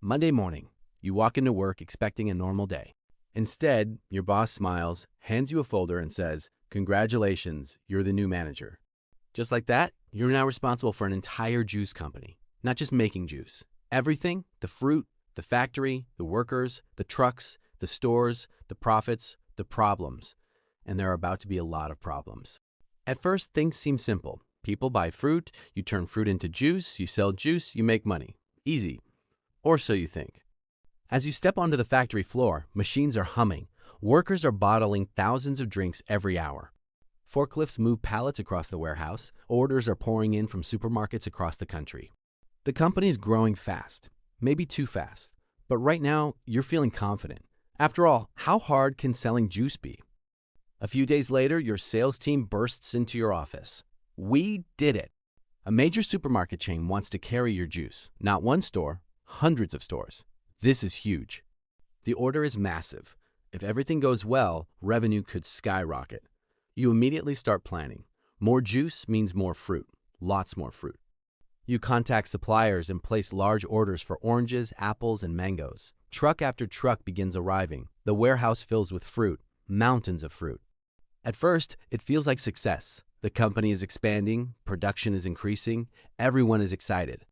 Monday morning, you walk into work expecting a normal day. Instead, your boss smiles, hands you a folder, and says, "Congratulations, you're the new manager." Just like that, you're now responsible for an entire juice company, not just making juice. Everything, the fruit, the factory, the workers, the trucks, the stores, the profits, the problems. And there are about to be a lot of problems. At first, things seem simple. People buy fruit, you turn fruit into juice, you sell juice, you make money. Easy. Or so you think. As you step onto the factory floor, machines are humming. Workers are bottling thousands of drinks every hour. Forklifts move pallets across the warehouse. Orders are pouring in from supermarkets across the country. The company is growing fast, maybe too fast. But right now, you're feeling confident. After all, how hard can selling juice be? A few days later, your sales team bursts into your office. "We did it." A major supermarket chain wants to carry your juice. Not one store, hundreds of stores. This is huge. The order is massive. If everything goes well, revenue could skyrocket. You immediately start planning. More juice means more fruit, lots more fruit. You contact suppliers and place large orders for oranges, apples, and mangoes. Truck after truck begins arriving. The warehouse fills with fruit, mountains of fruit. At first, it feels like success. The company is expanding, production is increasing, everyone is excited.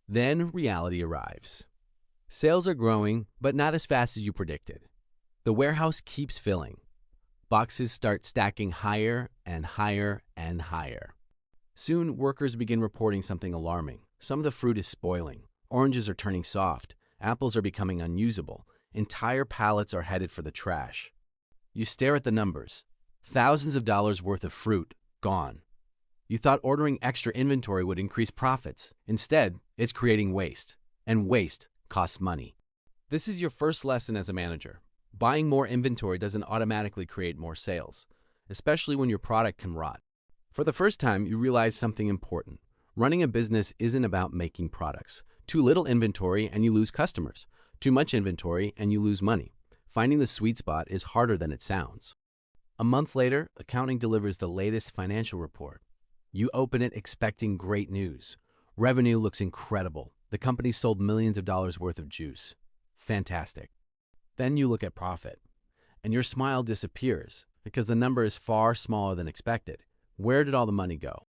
Then reality arrives. Sales are growing, but not as fast as you predicted. The warehouse keeps filling. Boxes start stacking higher and higher and higher. Soon, workers begin reporting something alarming. Some of the fruit is spoiling. Oranges are turning soft. Apples are becoming unusable. Entire pallets are headed for the trash. You stare at the numbers. Thousands of dollars worth of fruit gone. You thought ordering extra inventory would increase profits. Instead, it's creating waste. And waste costs money. This is your first lesson as a manager. Buying more inventory doesn't automatically create more sales, especially when your product can rot. For the first time, you realize something important. Running a business isn't about making products. Too little inventory and you lose customers. Too much inventory and you lose money. Finding the sweet spot is harder than it sounds. A month later, accounting delivers the latest financial report. You open it expecting great news. Revenue looks incredible. The company sold millions of dollars worth of juice. Fantastic. Then you look at profit, and your smile disappears because the number is far smaller than expected. Where did all the money go?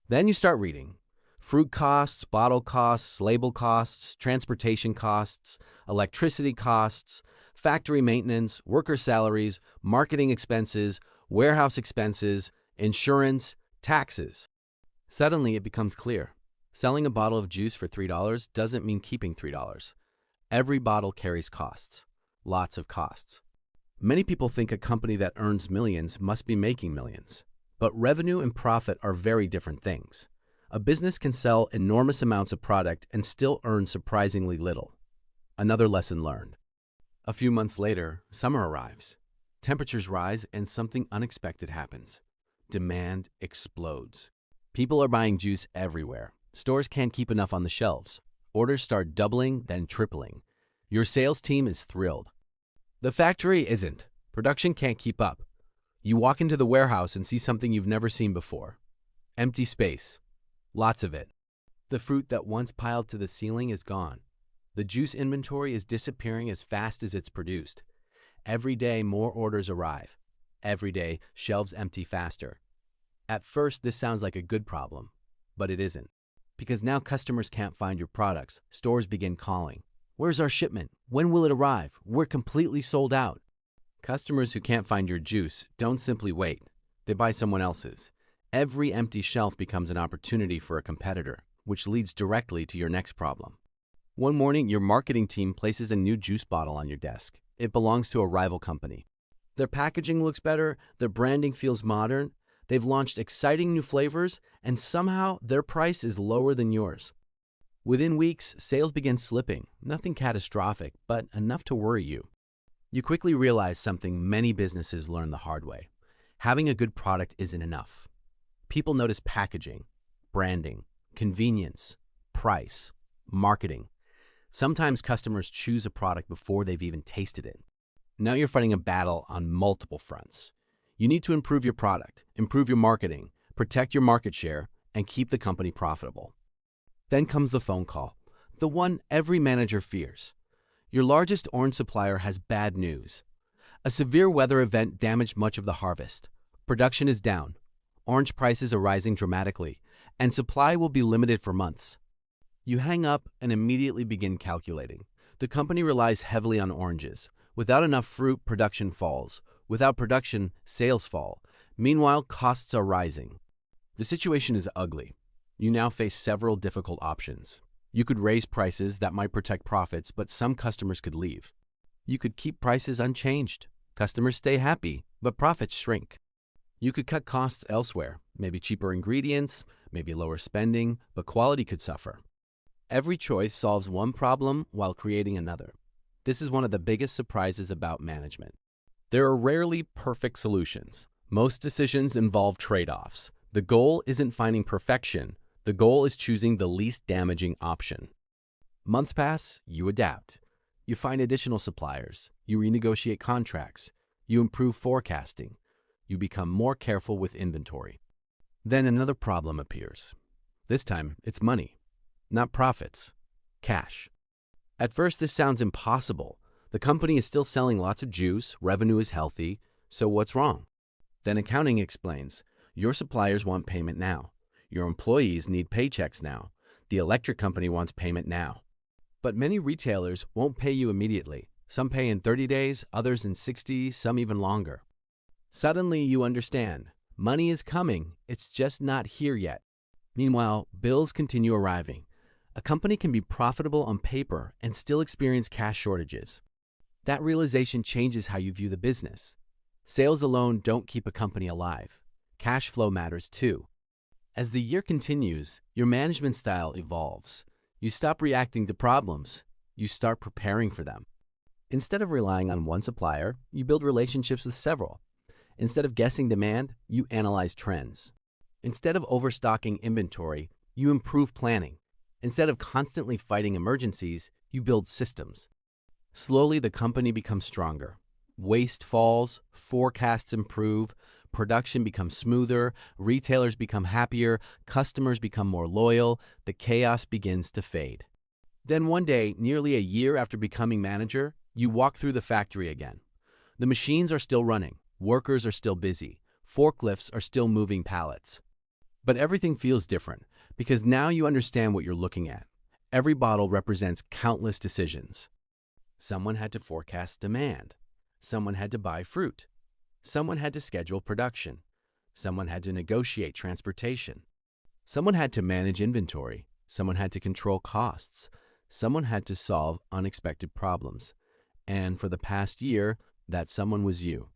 Then you start reading. Fruit costs, bottle costs, label costs, transportation costs, electricity costs, factory maintenance, worker salaries, marketing expenses, warehouse expenses, insurance, taxes. Suddenly, it becomes clear. Selling a bottle of juice for $3 doesn't mean keeping $3. Every bottle carries costs. Lots of costs. Many people think a company that earns millions must be making millions. But revenue and profit are very different things. A business can sell enormous amounts of product and still earn surprisingly little. Another lesson learned. A few months later, summer arrives. Temperatures rise and something unexpected happens. Demand explodes. People are buying juice everywhere. Stores can't keep enough on the shelves. Orders start doubling, then tripling. Your sales team is thrilled. The factory isn't. Production can't keep up. You walk into the warehouse and see something you've never seen before. Empty space. Lots of it. The fruit that once piled to the ceiling is gone. The juice inventory is disappearing as fast as it's produced. Every day, more orders arrive. Every day, shelves empty faster. At first, this sounds like a good problem, but it isn't. Because now customers can't find your products. Stores begin calling. "Where's our shipment? When will it arrive? We're completely sold out." Customers who can't find your juice don't simply wait. They buy someone else's. Every empty shelf becomes an opportunity for a competitor, which leads directly to your next problem. One morning, your marketing team places a new juice bottle on your desk. It belongs to a rival company. Their packaging looks better, their branding feels modern, they've launched exciting new flavors, and somehow their price is lower than yours. Within weeks, sales begin slipping. Nothing catastrophic, but enough to worry you. You quickly realize something many businesses learn the hard way. Having a good product isn't enough. People notice packaging, branding, convenience, price, marketing. Sometimes customers choose a product before they've even tasted it. Now you're fighting a battle on multiple fronts. You need to improve your product, improve your marketing, protect your market share, and keep the company profitable. Then comes the phone call, the one every manager fears. Your largest orange supplier has bad news. A severe weather event damaged much of the harvest. Production is down. Orange prices are rising dramatically, and supply will be limited for months. You hang up and immediately begin calculating. The company relies heavily on oranges. Without enough fruit, production falls. Without production, sales fall. Meanwhile, costs are rising. The situation is ugly. You now face several difficult options. You could raise prices that might protect profits, but some customers could leave. You could keep prices unchanged. Customers stay happy, but profits shrink. You could cut costs elsewhere, maybe cheaper ingredients, maybe lower spending, but quality could suffer. Every choice solves one problem while creating another. This is one of the biggest surprises about management. There are rarely perfect solutions. Most decisions involve trade-offs. The goal isn't finding perfection. The goal is choosing the least damaging option. Months pass, you adapt. You find additional suppliers. You renegotiate contracts. You improve forecasting. You become more careful with inventory. Then another problem appears. This time, it's money. Not profits. Cash. At first, this sounds impossible. The company is still selling lots of juice, revenue is healthy, so what's wrong? Then accounting explains, your suppliers want payment now. Your employees need paychecks now. The electric company wants payment now. But many retailers won't pay you immediately. Some pay in 30 days, others in 60, some even longer. Suddenly you understand, money is coming, it's just not here yet. Meanwhile, bills continue arriving. A company can be profitable on paper and still experience cash shortages. That realization changes how you view the business. Sales alone don't keep a company alive. Cash flow matters too. As the year continues, your management style evolves. You stop reacting to problems. You start preparing for them. Instead of relying on one supplier, you build relationships with several. Instead of guessing demand, you analyze trends. Instead of overstocking inventory, you improve planning. Instead of constantly fighting emergencies, you build systems. Slowly, the company becomes stronger. Waste falls, forecasts improve, production becomes smoother, retailers become happier, customers become more loyal, the chaos begins to fade. Then one day, nearly a year after becoming manager, you walk through the factory again. The machines are still running, workers are still busy, forklifts are still moving pallets. But everything feels different, because now you understand what you're looking at. Every bottle represents countless decisions. Someone had to forecast demand. Someone had to buy fruit. Someone had to schedule production. Someone had to negotiate transportation. Someone had to manage inventory. Someone had to control costs. Someone had to solve unexpected problems. And for the past year, that someone was you.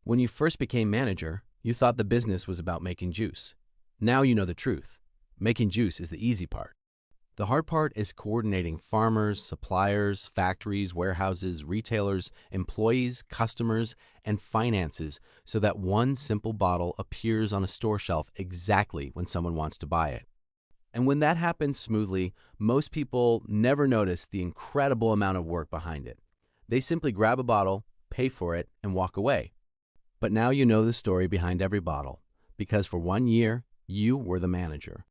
When you first became manager, you thought the business was about making juice. Now you know the truth. Making juice is the easy part. The hard part is coordinating farmers, suppliers, factories, warehouses, retailers, employees, customers, and finances so that one simple bottle appears on a store shelf exactly when someone wants to buy it. And when that happens smoothly, most people never notice the incredible amount of work behind it. They simply grab a bottle, pay for it, and walk away. But now you know the story behind every bottle, because for 1 year, you were the manager.